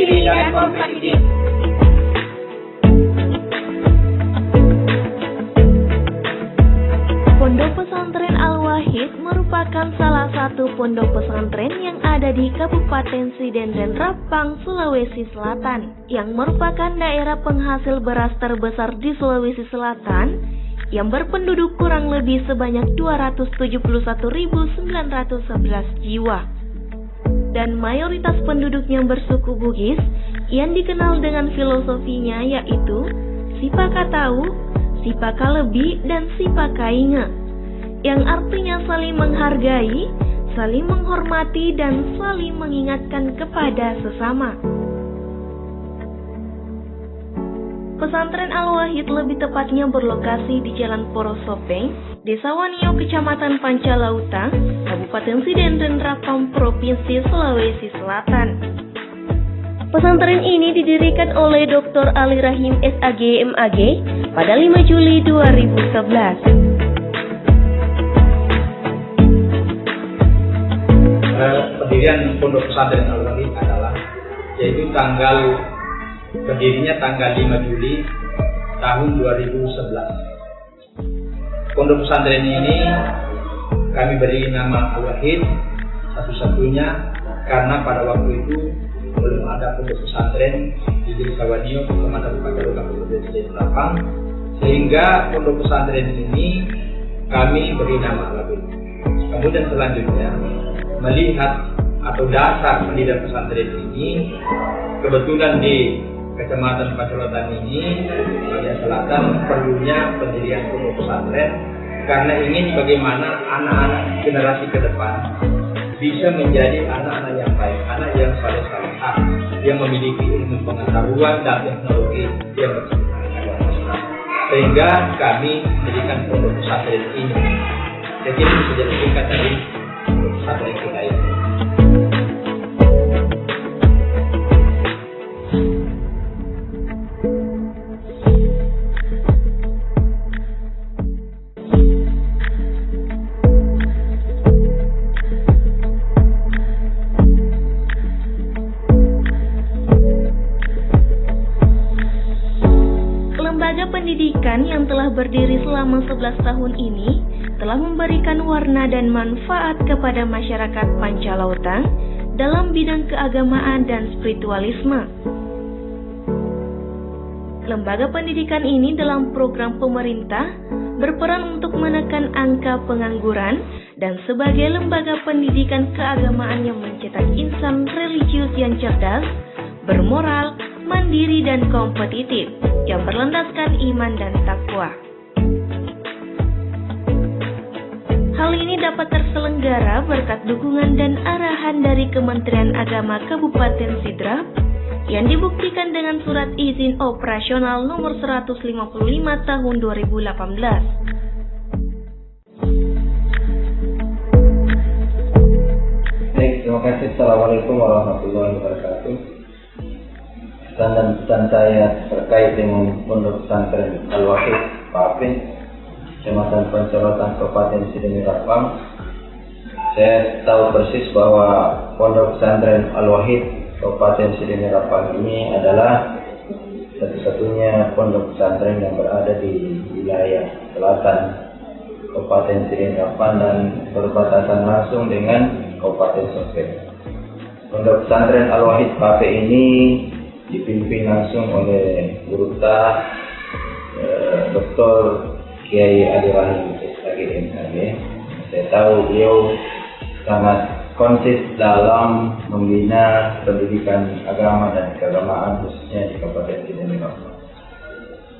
mandiri dan kompetitif. Pondok Pesantren Al-Wahid merupakan salah satu pondok pesantren yang ada di Kabupaten Sidenden Rapang, Sulawesi Selatan, yang merupakan daerah penghasil beras terbesar di Sulawesi Selatan, yang berpenduduk kurang lebih sebanyak 271.911 jiwa. Dan mayoritas penduduknya bersuku Bugis, yang dikenal dengan filosofinya yaitu Sipaka Tahu, Sipaka Lebi, dan Sipaka Inge, yang artinya saling menghargai, saling menghormati, dan saling mengingatkan kepada sesama. Pesantren Al-Wahid lebih tepatnya berlokasi di Jalan Porosopeng, Desa Wanio, Kecamatan Pancalauta, Kabupaten Sidenden Rapang, Provinsi Sulawesi Selatan. Pesantren ini didirikan oleh Dr. Ali Rahim SAG MAG pada 5 Juli 2011. Pendirian Pondok Pesantren Al-Wahid adalah yaitu berdirinya tanggal 5 Juli tahun 2011. Pondok pesantren ini kami beri nama Al-Wahid satu-satunya karena pada waktu itu belum ada pondok pesantren di Desa Wanio, Kecamatan Pancalauta, Kabupaten Sidenden Rapang, sehingga pondok pesantren ini kami beri nama Al-Wahid. Kemudian selanjutnya melihat atau dasar pendirian pesantren ini kebetulan di Kecamatan Pancalauta ini, bagian selatan, perlunya pendirian pondok pesantren karena ingin bagaimana anak-anak generasi ke depan bisa menjadi anak-anak yang baik, anak yang saleh-salehah, yang memiliki ilmu pengetahuan dan teknologi yang bersifat agama Islam. Sehingga kami mendirikan pondok pesantren ini. Jadi bisa jadi singkat dari pondok pesantren kita ini. Lembaga pendidikan yang telah berdiri selama 11 tahun ini telah memberikan warna dan manfaat kepada masyarakat Pancalauta dalam bidang keagamaan dan spiritualisme. Lembaga pendidikan ini dalam program pemerintah berperan untuk menekan angka pengangguran dan sebagai lembaga pendidikan keagamaan yang mencetak insan religius yang cerdas, bermoral, mandiri, dan kompetitif yang berlandaskan iman dan takwa. Hal ini dapat terselenggara berkat dukungan dan arahan dari Kementerian Agama Kabupaten Sidrap yang dibuktikan dengan Surat Izin Operasional Nomor 155 Tahun 2018. Baik, terima kasih. Assalamualaikum warahmatullahi wabarakatuh. Pesan saya terkait dengan Pondok Pesantren Al-Wahid Pape, Kecamatan Pancalauta, Kabupaten Sidenden Rapang. Saya tahu persis bahwa Pondok Pesantren Al-Wahid Kabupaten Sidenden Rapang ini adalah satu-satunya pondok pesantren yang berada di wilayah selatan Kabupaten Sidenden Rapang dan berbatasan langsung dengan Kabupaten Sopeng. Pondok Pesantren Al-Wahid Pape ini dipimpin langsung oleh Guru Ta Dr. Kiai Ali Rahim SAG MAG. Saya tahu beliau sangat konsis dalam membina pendidikan agama dan keagamaan khususnya di Kabupaten Sidenden Rapang.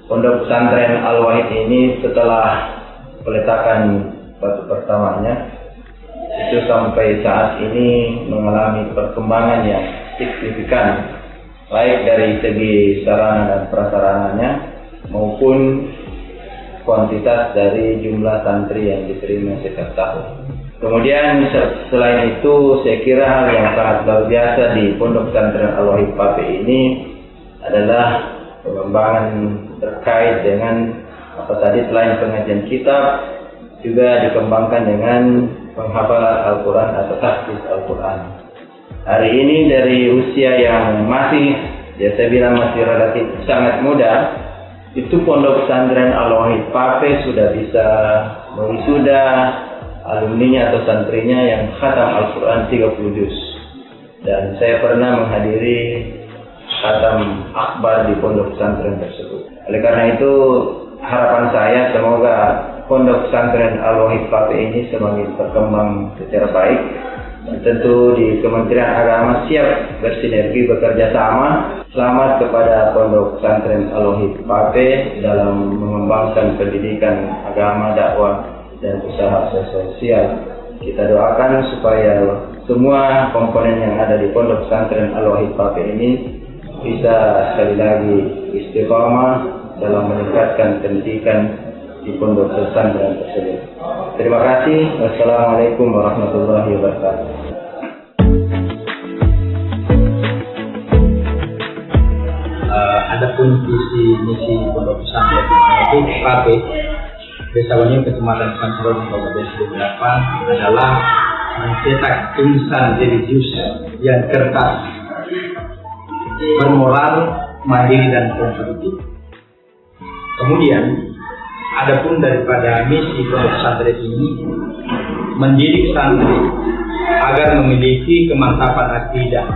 Pondok Pesantren Al-Wahid ini setelah peletakan batu pertamanya itu sampai saat ini mengalami perkembangan yang signifikan, baik dari segi sarana dan prasarananya maupun kuantitas dari jumlah santri yang diterima setiap tahun. Kemudian selain itu saya kira hal yang sangat luar biasa di Pondok Pesantren Al-Wahid Pape ini adalah pengembangan terkait dengan apa tadi, selain pengajian kitab juga dikembangkan dengan penghafalan Al-Quran atau tahfiz Al-Quran. hari ini dari usia yang masih, ya saya bilang masih relatif sangat muda, itu Pondok Pesantren Al-Wahid Pape sudah bisa mewisuda alumninya atau santrinya yang khatam Al-Quran 30 juz. Dan saya pernah menghadiri khatam akbar di Pondok Pesantren tersebut. Oleh karena itu, harapan saya semoga Pondok Pesantren Al-Wahid Pape ini semakin berkembang secara baik. Dan tentu di Kementerian Agama siap bersinergi bekerja sama. Selamat kepada Pondok Pesantren Al-Wahid Pape dalam mengembangkan pendidikan agama, dakwah, dan usaha sosial. Kita doakan supaya semua komponen yang ada di Pondok Pesantren Al-Wahid Pape ini bisa sekali lagi istiqamah dalam meningkatkan pendidikan di Pondok Pesantren tersebut. Terima kasih. Wassalamualaikum warahmatullahi wabarakatuh. Adapun visi misi Pondok Pesantren itu Pape Desa Wanio Kecamatan Pancoran Kabupaten Sidoarjo adalah mencetak insan religius yang cerdas, bermoral, mandiri dan kompetitif. Kemudian, adapun daripada misi Pondok Pesantren ini mendidik santri agar memiliki kemantapan akidah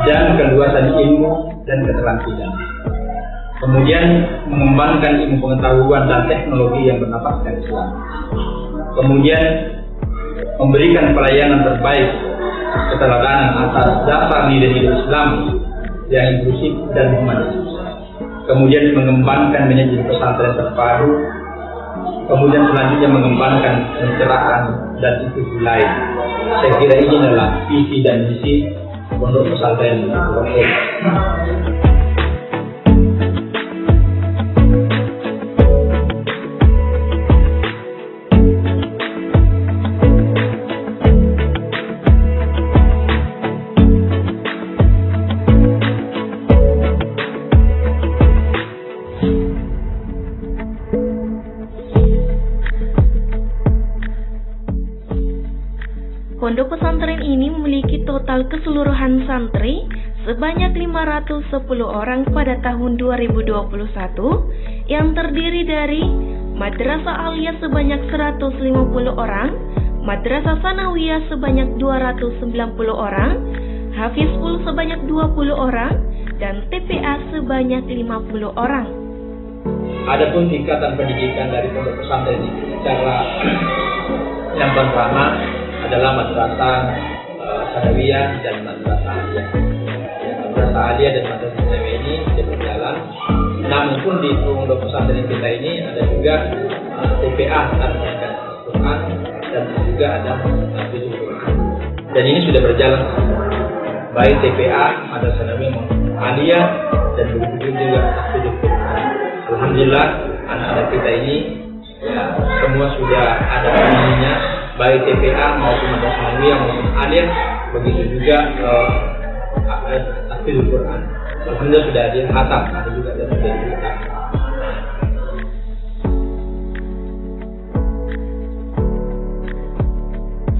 dan keluasan ilmu dan keterampilan. Kemudian mengembangkan ilmu pengetahuan dan teknologi yang bernafaskan Islam. Kemudian memberikan pelayanan terbaik keteladanan atas dasar nilai-nilai Islam yang inklusif dan humanis. Kemudian mengembangkan manajemen pesantren terpadu. Kemudian selanjutnya mengembangkan pencerahan dan institusi lain. Saya kira ini adalah visi dan misi Pondok Pesantren Al-Wahid. Pondok pesantren ini memiliki total keseluruhan santri sebanyak 510 orang pada tahun 2021 yang terdiri dari Madrasah Aliyah sebanyak 150 orang, Madrasah Sanawiyah sebanyak 290 orang, Hafizul sebanyak 20 orang, dan TPA sebanyak 50 orang. Adapun tingkatan pendidikan dari pondok pesantren ini secara yang pertama adalah Madrasah Sanawiyah dan Madrasah Aliyah. Madrasah Aliyah dan Madrasah Sanawiyah ini sudah berjalan. Namun pun di pondok pesantren kita ini ada juga TPA Tarbiah Al-Quran dan juga ada Hafizul Quran. Dan ini sudah berjalan baik TPA, Madrasah Sanawiyah maupun Aliyah, dan begitu juga Hafizul Quran. Alhamdulillah anak-anak kita ini ya semua sudah ada ilmunya, baik TPA maupun Madrasah Sanawiyah maupun Aliyah, begitu juga Hafizul Quran. Alhamdulillah sudah ada khatam, ada juga yang sudah khatam.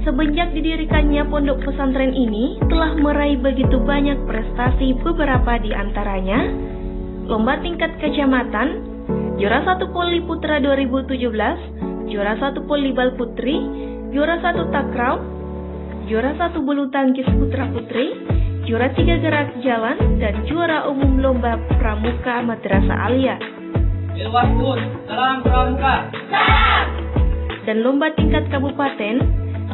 Semenjak didirikannya pondok pesantren ini telah meraih begitu banyak prestasi, beberapa di antaranya lomba tingkat kecamatan, juara 1 Poli Putra 2017, juara 1 Polibal Putri, juara 1 Takraw, juara 1 Bulu Tangkis Putra Putri, juara 3 Gerak Jalan, dan juara umum lomba Pramuka Madrasah Aliyah. Ilwaspun, salam Pramuka. Dan lomba tingkat kabupaten,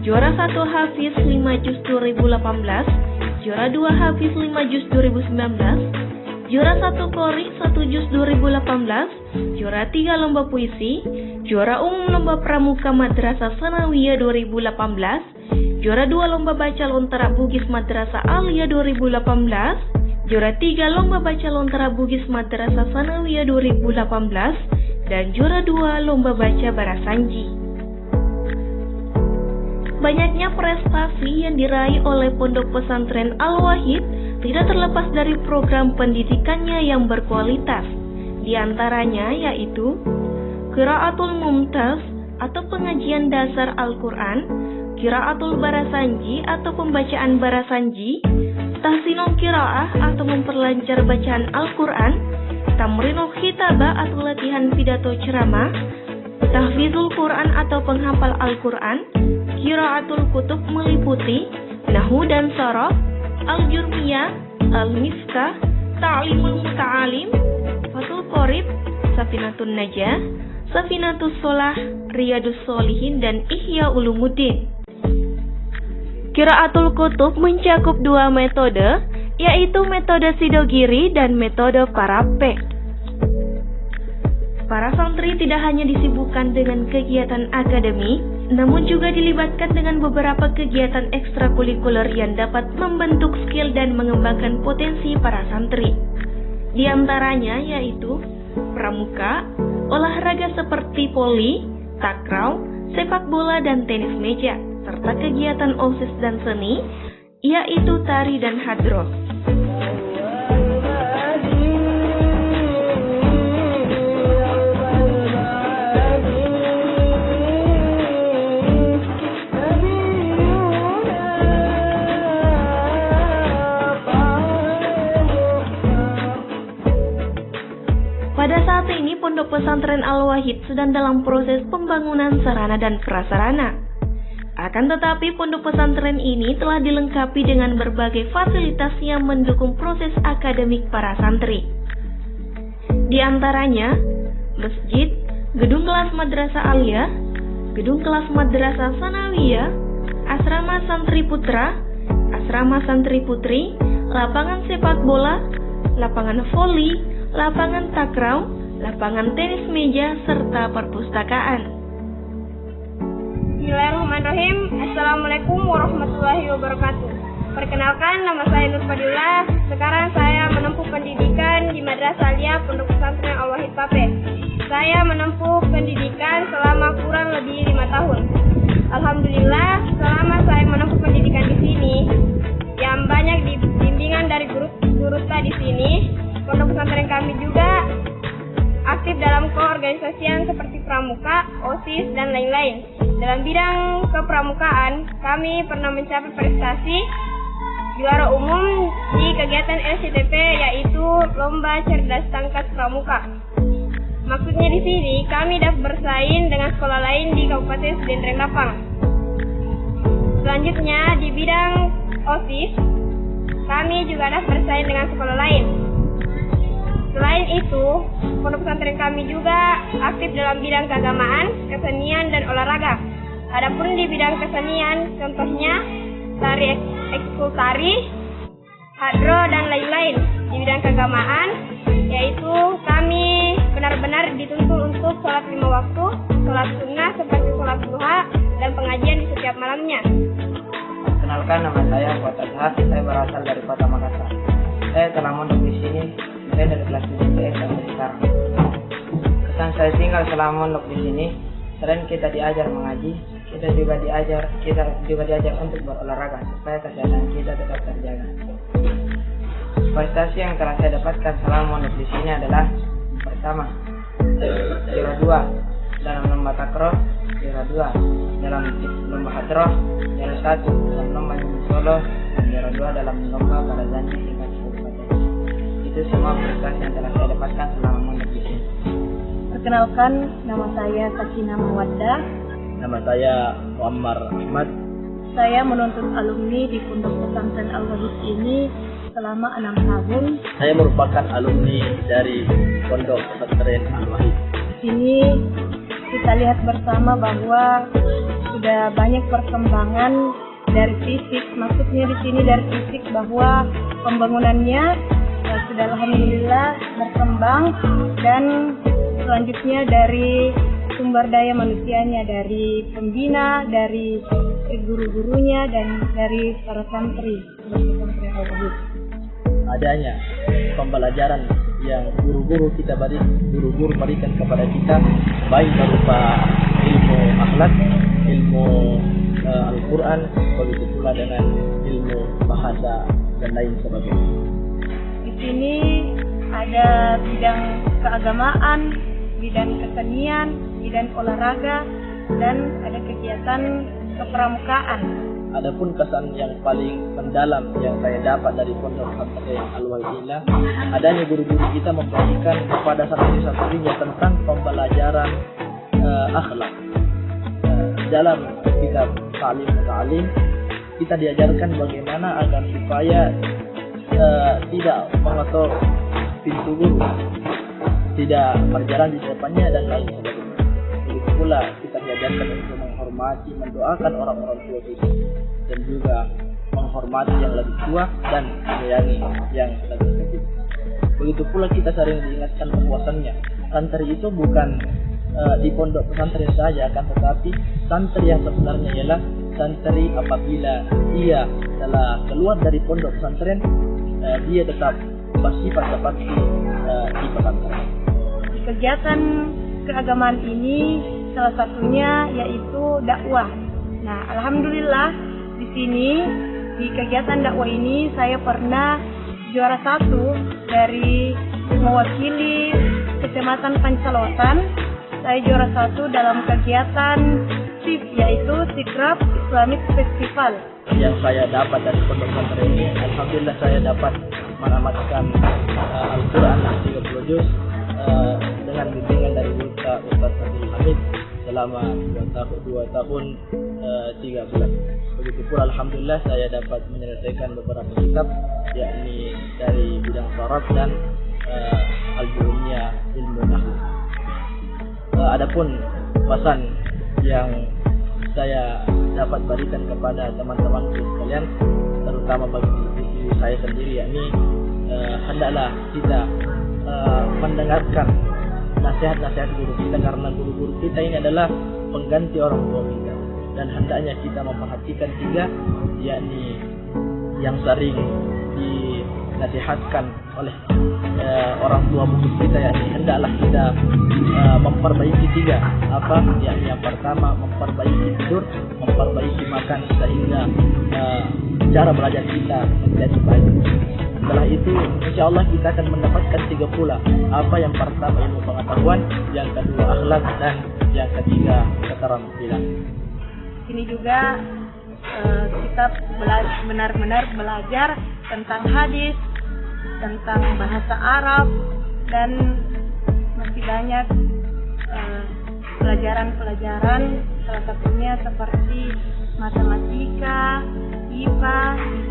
juara 1 Hafiz 5 Juz 2018, juara 2 Hafiz 5 Juz 2019, juara 1 Qori 1 Juz 2018, juara 3 lomba puisi, juara umum lomba Pramuka Madrasah Sanawiyah 2018, juara 2 lomba baca lontara Bugis Madrasah Aliyah 2018, juara 3 lomba baca lontara Bugis Madrasah Sanawiyah 2018, dan juara 2 lomba baca Barasanji. Banyaknya prestasi yang diraih oleh Pondok Pesantren Al-Wahid tidak terlepas dari program pendidikannya yang berkualitas. Di antaranya yaitu Qiraatul Mumtaz atau pengajian dasar Al-Quran, Qiraatul Barasanji atau pembacaan Barasanji, Tahsinul Qiraah atau memperlancar bacaan Al-Quran, Tamrinul Khitabah atau latihan pidato ceramah, Tahfizul Quran atau penghafal Al-Quran, Qiraatul Kutub meliputi Nahwu dan Sorof, Al-Jurmiyah, Al-Miftah, Ta'limul Muta'alim, Fathul Qorib, Safinatun Najah, Safinatus Sholah, Riyadus Sholihin, dan Ihya Ulumuddin. Qiraatul Kutub mencakup dua metode, yaitu metode Sidogiri dan metode Parape. Para santri tidak hanya disibukkan dengan kegiatan akademik, namun juga dilibatkan dengan beberapa kegiatan ekstrakurikuler yang dapat membentuk skill dan mengembangkan potensi para santri. Di antaranya yaitu pramuka, olahraga seperti voli, takraw, sepak bola dan tenis meja, serta kegiatan OSIS dan seni, yaitu tari dan hadroh. Pada saat ini, Pondok Pesantren Al-Wahid sedang dalam proses pembangunan sarana dan prasarana. Akan tetapi, pondok pesantren ini telah dilengkapi dengan berbagai fasilitas yang mendukung proses akademik para santri. Di antaranya, masjid, gedung kelas madrasah aliyah, gedung kelas madrasah sanawiyah, asrama santri putra, asrama santri putri, lapangan sepak bola, lapangan voli, lapangan takraw, lapangan tenis meja, serta perpustakaan. Bismillahirrahmanirrahim. Assalamualaikum warahmatullahi wabarakatuh. Perkenalkan, nama saya Nur Fadillah. Sekarang saya menempuh pendidikan di Madrasah Aliyah Pondok Pesantren Al-Wahid Pape. Saya menempuh pendidikan selama kurang lebih 5 tahun. Alhamdulillah, selama saya menempuh pendidikan di sini, yang banyak bimbingan dari guru di sini, pondok pesantren kami juga aktif dalam keorganisasian seperti pramuka, OSIS, dan lain-lain. Dalam bidang kepramukaan, kami pernah mencapai prestasi juara umum di kegiatan LCTP, yaitu Lomba Cerdas Tangkas Pramuka. Maksudnya di sini, kami dapat bersaing dengan sekolah lain di Kabupaten Sdn Rapang. Selanjutnya, di bidang OSIS, kami juga dapat bersaing dengan sekolah lain. Selain itu, pondok pesantren kami juga aktif dalam bidang keagamaan, kesenian, dan olahraga. Adapun di bidang kesenian, contohnya tari ekskul tari, hadroh, dan lain-lain. Di bidang keagamaan, yaitu kami benar-benar dituntut untuk sholat 5 waktu, sholat sunnah seperti sholat duha, dan pengajian di setiap malamnya. Perkenalkan, nama saya Fuad Azhar. Saya berasal dari Kota Makassar. Saya telah mondok di sini. Saya dari kelas 7 PS sampai sekarang. Kesan saya tinggal selama mondok di sini, selain kita diajar mengaji, kita juga diajar untuk berolahraga supaya kesehatan kita tetap terjaga. Prestasi yang telah saya dapatkan selama mondok di sini adalah: pertama, juara 2 dalam lomba takraw, juara 2 dalam lomba hadroh, juara 1 dalam lomba nyanyi solo, dan juara 2 dalam lomba Barasanji tingkat kabupaten. Itu semua prestasi yang telah saya dapatkan selama mondok di sini. Perkenalkan, nama saya Sakina Mawaddah. Nama saya Muammar Ahmad. Saya menuntut alumni di Pondok Pesantren Al-Wahid ini selama 6 tahun. Saya merupakan alumni dari Pondok Pesantren Al-Wahid. Di sini kita lihat bersama bahwa sudah banyak perkembangan dari fisik. Maksudnya di sini dari fisik bahwa pembangunannya sudah alhamdulillah berkembang, dan selanjutnya dari sumber daya manusianya, dari pembina, dari guru-gurunya, dan dari para santri pesantren Al-Wahid. Adanya pembelajaran yang guru-guru berikan kepada kita, baik berupa ilmu akhlak, ilmu Al-Quran, begitu pula dengan ilmu bahasa dan lain sebagainya. Di sini ada bidang keagamaan, bidang kesenian, bidang olahraga, dan ada kegiatan kepramukaan. Adapun kesan yang paling mendalam yang saya dapat dari Pondok Pesantren Al-Wahid, adanya guru-guru kita memberikan kepada santri-santrinya tentang pembelajaran akhlak. Dalam kitab Ta'lim kita diajarkan bagaimana agar supaya tidak mengetok pintu guru, tidak berjalan di depannya dan lain sebagainya. Begitu pula kita diajarkan untuk menghormati, mendoakan orang-orang tua kita, dan juga menghormati yang lebih tua dan menyayangi yang lebih kecil. Begitu pula kita sering diingatkan bahwasannya santri itu bukan di pondok pesantren saja, akan tetapi santri yang sebenarnya ialah santri apabila dia telah keluar dari pondok pesantren, dia tetap bersifat seperti di pesantren. Kegiatan keagamaan ini salah satunya yaitu dakwah. Nah, alhamdulillah di sini di kegiatan dakwah ini saya pernah juara 1 dari mewakili Kecamatan Pancalotan. Saya juara 1 dalam kegiatan SIF, yaitu Sikrap Islamic Festival. Yang saya dapat dari pondok pesantren ini, alhamdulillah saya dapat menamatkan Al-Quran 30 juz dengan bimbingan dari Ustaz Abdul Hamid selama 2 tahun 3 bulan. Begitu pula alhamdulillah saya dapat menyelesaikan beberapa kitab, yakni dari bidang syarat dan al-Jurumiyah ilmu nahwu. Adapun pesan yang saya dapat berikan kepada teman-teman sekalian, terutama bagi diri saya sendiri, yakni hendaklah kita mendengarkan nasihat-nasihat guru kita, karena guru-guru kita ini adalah pengganti orang tua kita, dan hendaknya kita memperhatikan 3, yakni yang sering dinasihatkan oleh orang tua bungsu kita, yakni hendaklah kita memperbaiki 3, yakni yang pertama memperbaiki tidur, memperbaiki makan, sehingga cara belajar kita menjadi baik. Setelah itu insya Allah kita akan mendapatkan 3 pula. Yang pertama ilmu pengetahuan, yang kedua akhlak, dan yang ketiga keterampilan. Ini juga kita benar-benar belajar tentang hadis, tentang bahasa Arab, dan masih banyak pelajaran-pelajaran, salah satunya seperti matematika, IPA,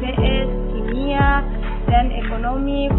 IPS, kimia, dan ekonomi,